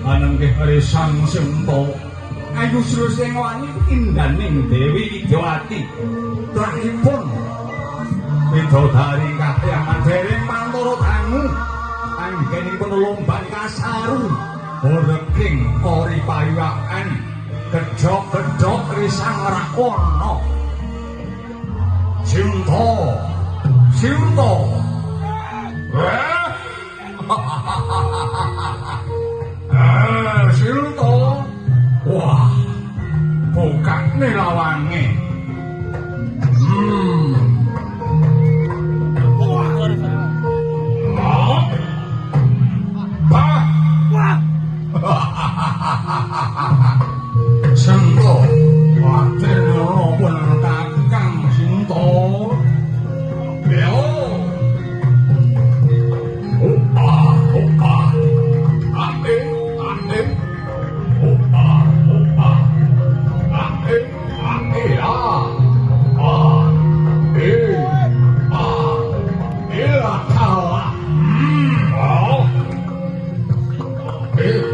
anangke hari sang sempo ayu sing wangi indaning Dewi Widyawati trahipun widodari kahyangan dereng mantara dangu anggenipun lomban kasaru Reking ori payuan gedhok-gedhok risang rakana Sinta Sinta wah bukane lawange Sinta wadene pun kakang Sinta yo Yeah.